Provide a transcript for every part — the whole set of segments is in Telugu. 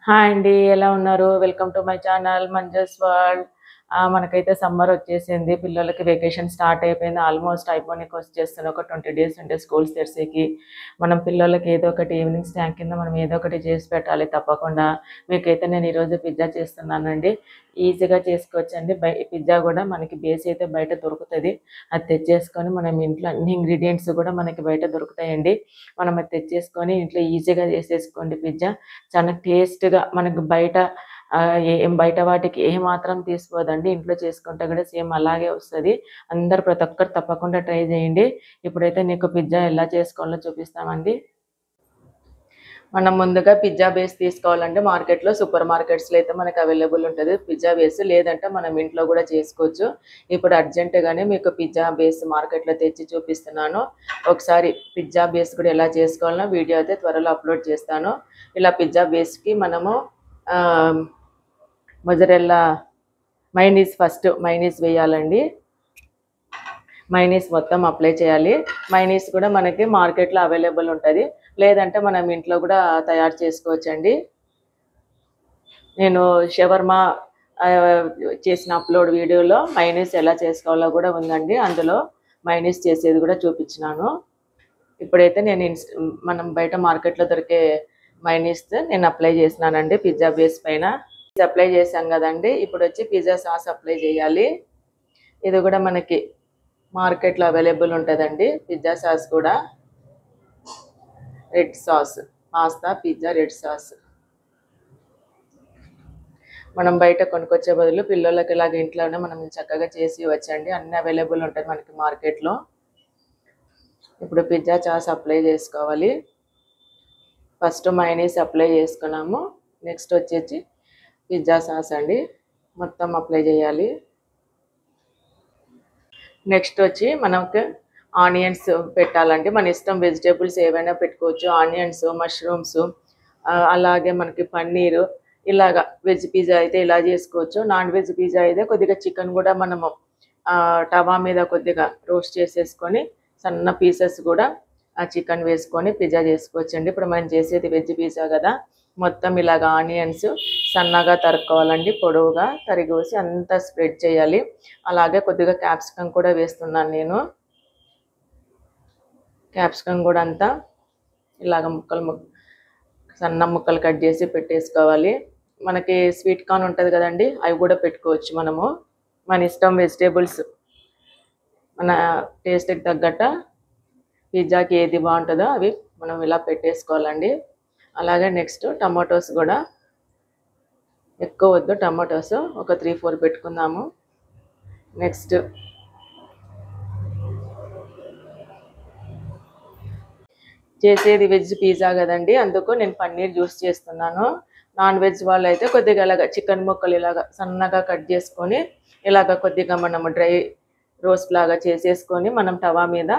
హాయ్ అండి. ఎలా ఉన్నారు? Welcome to my channel Manju's world. మనకైతే సమ్మర్ వచ్చేసింది. పిల్లలకి వెకేషన్ స్టార్ట్ అయిపోయింది. ఆల్మోస్ట్ అయిపోనీకి వచ్చేస్తుంది. ఒక 20 డేస్ ఉంటే స్కూల్స్ తెరిసేకి. మనం పిల్లలకి ఏదో ఒకటి ఈవినింగ్ స్నాక్ కింద మనం ఏదో ఒకటి చేసి పెట్టాలి తప్పకుండా. మీకైతే నేను ఈరోజు పిజ్జా చేస్తున్నానండి. ఈజీగా చేసుకోవచ్చండి. పిజ్జా కూడా మనకి బేస్ అయితే బయట దొరుకుతుంది. అది తెచ్చేసుకొని మనం ఇంట్లో అన్ని ఇంగ్రీడియంట్స్ కూడా మనకి బయట దొరుకుతాయండి. మనం అది తెచ్చేసుకొని ఇంట్లో ఈజీగా చేసేసుకోండి పిజ్జా. చాలా టేస్ట్‌గా మనకు బయట వాటికి ఏమాత్రం తీసిపోదండి. ఇంట్లో చేసుకుంటే కూడా సేమ్ అలాగే వస్తది. ప్రతి ఒక్కరు తప్పకుండా ట్రై చేయండి. ఇప్పుడైతే నీకు పిజ్జా ఎలా చేసుకోవాలో చూపిస్తామండి. మనం ముందుగా పిజ్జా బేస్ తీసుకోవాలంటే మార్కెట్‌లో సూపర్ మార్కెట్స్‌లో అయితే మనకు అవైలబుల్ ఉంటది పిజ్జా బేస్. లేదంటే మనం ఇంట్లో కూడా చేసుకోవచ్చు. ఇప్పుడు అర్జెంట్‌గానే మీకు పిజ్జా బేస్ మార్కెట్‌లో తెచ్చి చూపిస్తున్నాను. ఒకసారి పిజ్జా బేస్ కూడా ఎలా చేసుకోవాలో వీడియో అయితే త్వరలో అప్లోడ్ చేస్తాను. ఇలా పిజ్జా బేస్‌కి మనము మొజరెల్లా ఫస్ట్ మైనీస్ వేయాలండి. మైనీస్ మొత్తం అప్లై చేయాలి. మైనీస్ కూడా మనకి మార్కెట్లో అవైలబుల్ ఉంటుంది. లేదంటే మనం ఇంట్లో కూడా తయారు చేసుకోవచ్చండి. నేను షవర్మా చేసిన అప్లోడ్ వీడియోలో మైనీస్ ఎలా చేసుకోవాలో కూడా ఉందండి. అందులో మైనీస్ చేసేది కూడా చూపించినాను. ఇప్పుడైతే మనం బయట మార్కెట్లో దొరికే మైనీస్ నేను అప్లై చేసినానండి పిజ్జా బేస్ పైన. అప్లై చేశాం కదండి. ఇప్పుడు వచ్చి పిజ్జా సాస్ అప్లై చేయాలి. ఇది కూడా మనకి మార్కెట్లో అవైలబుల్ ఉంటుందండి. పిజ్జా సాస్ కూడా red sauce, pasta pizza red sauce. మనం బయట కొనుక్కొచ్చే బదులు పిల్లలకి ఇలాగ ఇంట్లోనే మనం చక్కగా చేసి ఇవ్వచ్చండి. అన్ని అవైలబుల్ ఉంటుంది మనకి మార్కెట్లో. ఇప్పుడు పిజ్జా సాస్ అప్లై చేసుకోవాలి. ఫస్ట్ మైనీస్ అప్లై చేసుకున్నాము. నెక్స్ట్ వచ్చేసి పిజ్జా సాస్ అండి మొత్తం అప్లై చేయాలి. నెక్స్ట్ వచ్చి మనకు ఆనియన్స్ పెట్టాలండి. మన ఇష్టం వెజిటేబుల్స్ ఏవైనా పెట్టుకోవచ్చు. ఆనియన్స్, మష్రూమ్స్, అలాగే మనకి పన్నీరు, ఇలాగా వెజ్ పిజ్జా అయితే ఇలా చేసుకోవచ్చు. నాన్ వెజ్ పిజ్జా అయితే కొద్దిగా చికెన్ కూడా మనము టవా మీద కొద్దిగా రోస్ట్ చేసేసుకొని సన్న పీసెస్ కూడా ఆ చికెన్ వేసుకొని పిజ్జా చేసుకోవచ్చండి. ఇప్పుడు మనం చేసేది వెజ్ పిజ్జా కదా. మొత్తం ఇలాగ ఆనియన్స్ సన్నగా తరుక్కోవాలండి. పొడవుగా తరిగేసి అంతా స్ప్రెడ్ చేయాలి. అలాగే కొద్దిగా క్యాప్సికమ్ కూడా వేస్తున్నాను నేను. క్యాప్సికమ్ కూడా అంతా ఇలాగ సన్న ముక్కలు కట్ చేసి పెట్టేసుకోవాలి. మనకి స్వీట్ కార్న్ ఉంటుంది కదండి, అవి కూడా పెట్టుకోవచ్చు మనము. మన ఇష్టం వెజిటేబుల్స్ మన టేస్ట్కి తగ్గట్ట పిజ్జాకి ఏది బాగుంటుందో అవి మనం ఇలా పెట్టేసుకోవాలండి. అలాగే నెక్స్ట్ టమాటోస్ కూడా ఎక్కువ వద్దు, టమాటోస్ ఒక 3-4 పెట్టుకుందాము. నెక్స్ట్ చేసేది వెజ్ పిజ్జా కదండి, అందుకు నేను పన్నీర్ జ్యూస్ చేస్తున్నాను. నాన్ వెజ్ వాళ్ళు అయితే కొద్దిగా ఇలాగ చికెన్ ముక్కలు ఇలాగ సన్నగా కట్ చేసుకొని ఇలాగ కొద్దిగా మనము డ్రై రోస్ట్ లాగా చేసేసుకొని మనం టవా మీద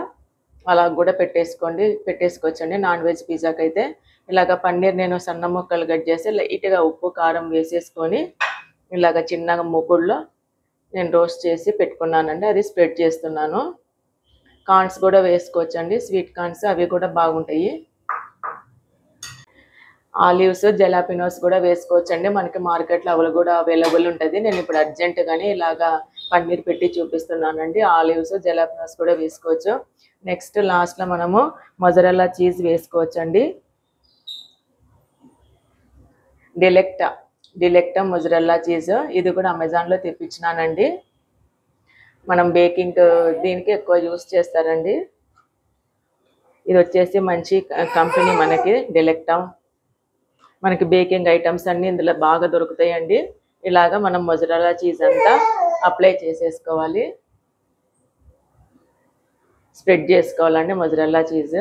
అలా కూడా పెట్టేసుకోవచ్చండి. నాన్ వెజ్ పిజ్జాకి అయితే ఇలాగ పన్నీర్ నేను సన్న ముక్కలు కట్ చేసి లైట్గా ఉప్పు కారం వేసేసుకొని ఇలాగ చిన్నగా ముగ్గుల్లో నేను రోస్ట్ చేసి పెట్టుకున్నానండి. అది స్ప్రెడ్ చేస్తున్నాను. కార్న్స్ కూడా వేసుకోవచ్చండి, స్వీట్ కార్న్స్, అవి కూడా బాగుంటాయి. ఆలివ్స్, జలాపినోస్ కూడా వేసుకోవచ్చండి. మనకి మార్కెట్లో అవి కూడా అవైలబుల్ ఉంటుంది. నేను ఇప్పుడు అర్జెంటుగానే ఇలాగా పన్నీర్ పెట్టి చూపిస్తున్నానండి. ఆలివ్స్, జలాపినోస్ కూడా వేసుకోవచ్చు. నెక్స్ట్ లాస్ట్లో మనము మొజరెల్లా చీజ్ వేసుకోవచ్చండి. డిలెక్టా మొజరెల్లా చీజ్, ఇది కూడా అమెజాన్లో తెప్పించినానండి. మనం బేకింగ్ దీనికి ఎక్కువ యూస్ చేస్తారండి. ఇది వచ్చేసి మంచి కంపెనీ మనకి డిలెక్టా. మనకి బేకింగ్ ఐటమ్స్ అన్నీ ఇందులో బాగా దొరుకుతాయండి. ఇలాగా మనం మొజరెల్లా చీజ్ అంతా అప్లై చేసేసుకోవాలి, స్ప్రెడ్ చేసుకోవాలండి మొజరెల్లా చీజ్.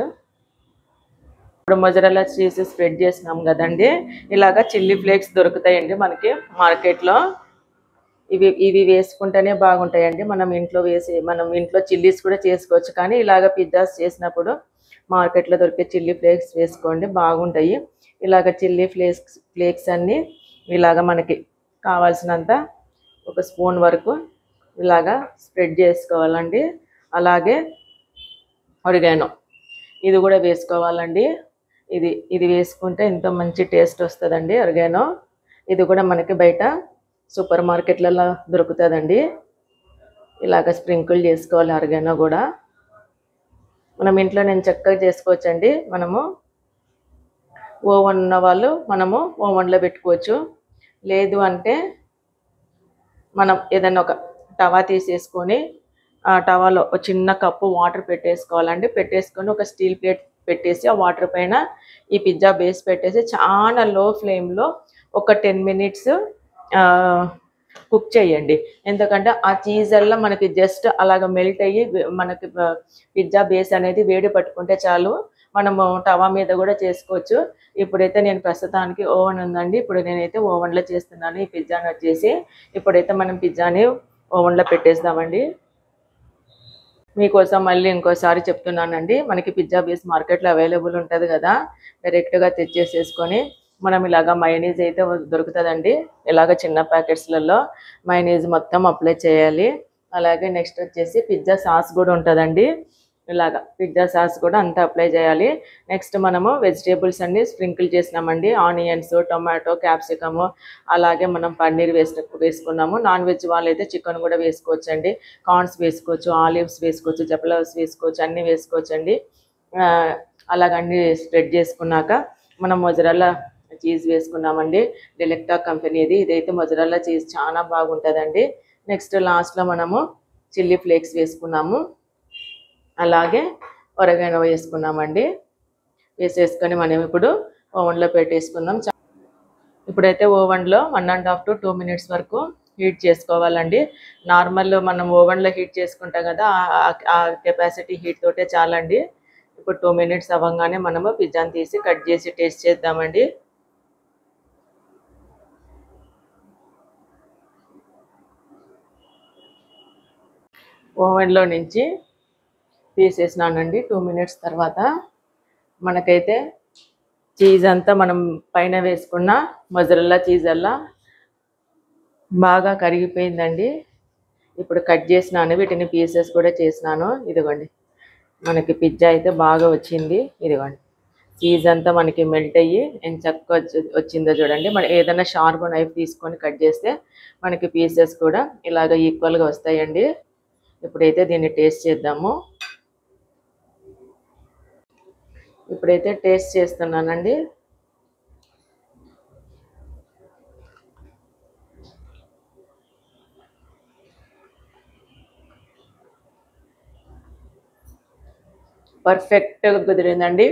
ఇప్పుడు మొజరెల్లా చీజ్ స్ప్రెడ్ చేసినాం కదండి. ఇలాగా చిల్లీ ఫ్లేక్స్ దొరుకుతాయండి మనకి మార్కెట్లో. ఇవి వేసుకుంటేనే బాగుంటాయండి. మనం ఇంట్లో చిల్లీస్ కూడా చేసుకోవచ్చు. కానీ ఇలాగ పిజ్జాస్ చేసినప్పుడు మార్కెట్లో దొరికే చిల్లీ ఫ్లేక్స్ వేసుకోండి, బాగుంటాయి. ఇలాగ చిల్లీ ఫ్లేక్స్ అన్నీ ఇలాగ మనకి కావాల్సినంత ఒక స్పూన్ వరకు ఇలాగా స్ప్రెడ్ చేసుకోవాలండి. అలాగే ఒరిగానో ఇది కూడా వేసుకోవాలండి. ఇది వేసుకుంటే ఎంతో మంచి టేస్ట్ వస్తుందండి ఆరిగానో. ఇది కూడా మనకి బయట సూపర్ మార్కెట్లలో దొరుకుతుందండి. ఇలాగ స్ప్రింకిల్ చేసుకోవాలి ఆరిగానో కూడా. మనం ఇంట్లో నేను చక్కగా చేసుకోవచ్చండి. మనము ఓవెన్ ఉన్న వాళ్ళు మనము ఓవెన్లో పెట్టుకోవచ్చు. లేదు అంటే మనం ఏదైనా ఒక టవా తీసేసుకొని ఆ టవాలో ఒక చిన్న కప్పు వాటర్ పెట్టేసుకోవాలండి. పెట్టేసుకొని ఒక స్టీల్ ప్లేట్ పెట్టేసి ఆ వాటర్ పైన ఈ పిజ్జా బేస్ పెట్టేసి చాలా లో ఫ్లేమ్లో ఒక 10 మినిట్స్ కుక్ చేయండి. ఎందుకంటే ఆ చీజ్ అల్లా మనకి జస్ట్ అలాగ మెల్ట్ అయ్యి మనకి పిజ్జా బేస్ అనేది వేడి పట్టుకుంటే చాలు. మనము టవా మీద కూడా చేసుకోవచ్చు. ఇప్పుడైతే నేను ప్రస్తుతానికి ఓవెన్ ఉందండి. ఇప్పుడు నేనైతే ఓవెన్లో చేస్తున్నాను ఈ పిజ్జాని వచ్చేసి. ఇప్పుడైతే మనం పిజ్జాని ఓవెన్లో పెట్టేద్దామండి. మీకోసం మళ్ళీ ఇంకోసారి చెప్తున్నానండి. మనకి పిజ్జా బేస్ మార్కెట్లో అవైలబుల్ ఉంటుంది కదా, డైరెక్ట్గా తెచ్చేసేసుకొని మనం ఇలాగ మైనీస్ అయితే దొరుకుతుందండి. ఇలాగ చిన్న ప్యాకెట్స్లలో మైనీస్ మొత్తం అప్లై చేయాలి. అలాగే నెక్స్ట్ వచ్చేసి పిజ్జా సాస్ కూడా ఉంటుందండి. ఇలాగ పిజ్జా సాస్ కూడా అంతా అప్లై చేయాలి. నెక్స్ట్ మనము వెజిటేబుల్స్ అన్ని స్ప్రింకిల్ చేసినామండి. ఆనియన్స్, టొమాటో, క్యాప్సికము, అలాగే మనం పన్నీర్ వేసుకున్నాము. నాన్ వెజ్ వాళ్ళైతే చికెన్ కూడా వేసుకోవచ్చండి. కార్న్స్ వేసుకోవచ్చు, ఆలివ్స్ వేసుకోవచ్చు, జపలవ్స్ వేసుకోవచ్చు, అన్నీ వేసుకోవచ్చండి. అలాగన్నీ స్ప్రెడ్ చేసుకున్నాక మనం మొజరెల్లా చీజ్ వేసుకున్నామండి. డెలెక్టా కంపెనీది ఇదైతే మొజరెల్లా చీజ్ చాలా బాగుంటుందండి. నెక్స్ట్ లాస్ట్లో మనము చిల్లీ ఫ్లేక్స్ వేసుకున్నాము. అలాగే ఒరగానో వేసుకున్నామండి. వేసేసుకొని మనం ఇప్పుడు ఓవెన్లో పెట్టేసుకుందాం. ఇప్పుడైతే ఓవెన్లో 1.5 to 2 minutes వరకు హీట్ చేసుకోవాలండి. నార్మల్ మనం ఓవెన్లో హీట్ చేసుకుంటాం కదా, ఆ కెపాసిటీ హీట్ తోటే చాలండి. ఇప్పుడు 2 minutes అవ్వగానే మనము పిజ్జాని తీసి కట్ చేసి టేస్ట్ చేద్దామండి. ఓవెన్లో నుంచి తీసేసినానండి. 2 minutes తర్వాత మనకైతే చీజ్ అంతా మనం పైన వేసుకున్న మొజరెల్లా చీజ్ అల్లా బాగా కరిగిపోయిందండి. ఇప్పుడు కట్ చేసినాను, వీటిని పీసెస్ కూడా చేసినాను. ఇదిగోండి మనకి పిజ్జా అయితే బాగా వచ్చింది. ఇదిగోండి చీజ్ అంతా మనకి మెల్ట్ అయ్యి ఎంత చక్కగా వచ్చిందో చూడండి. మనం ఏదైనా షార్ప్ నైఫ్ తీసుకొని కట్ చేస్తే మనకి పీసెస్ కూడా ఇలాగ ఈక్వల్గా వస్తాయండి. ఇప్పుడైతే దీన్ని టేస్ట్ చేద్దాము. ఇప్పుడైతే టేస్ట్ చేస్తున్నానండి. పర్ఫెక్ట్గా కుదిరిందండి.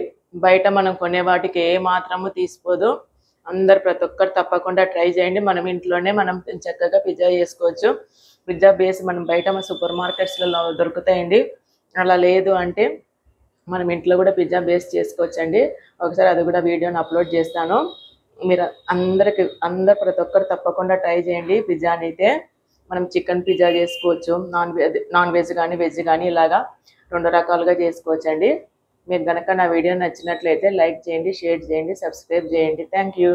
బయట మనం కొనే వాటికి ఏ మాత్రము తీసిపోదు. ప్రతి ఒక్కరు తప్పకుండా ట్రై చేయండి. మనం ఇంట్లోనే మనం చక్కగా పిజ్జా చేసుకోవచ్చు. పిజ్జా బేస్ మనం బయట సూపర్ మార్కెట్స్లలో దొరుకుతాయండి. అలా లేదు అంటే మనం ఇంట్లో కూడా పిజ్జా బేస్ చేసుకోవచ్చండి. ఒకసారి అది కూడా వీడియోని అప్లోడ్ చేస్తాను. మీరు ప్రతి ఒక్కరు తప్పకుండా ట్రై చేయండి. పిజ్జాని అయితే మనం చికెన్ పిజ్జా చేసుకోవచ్చు, నాన్ వెజ్ కానీ వెజ్ కానీ ఇలాగా 2 రకాలుగా చేసుకోవచ్చండి. మీకు కనుక నా వీడియో నచ్చినట్లయితే లైక్ చేయండి, షేర్ చేయండి, సబ్స్క్రైబ్ చేయండి. Thank you.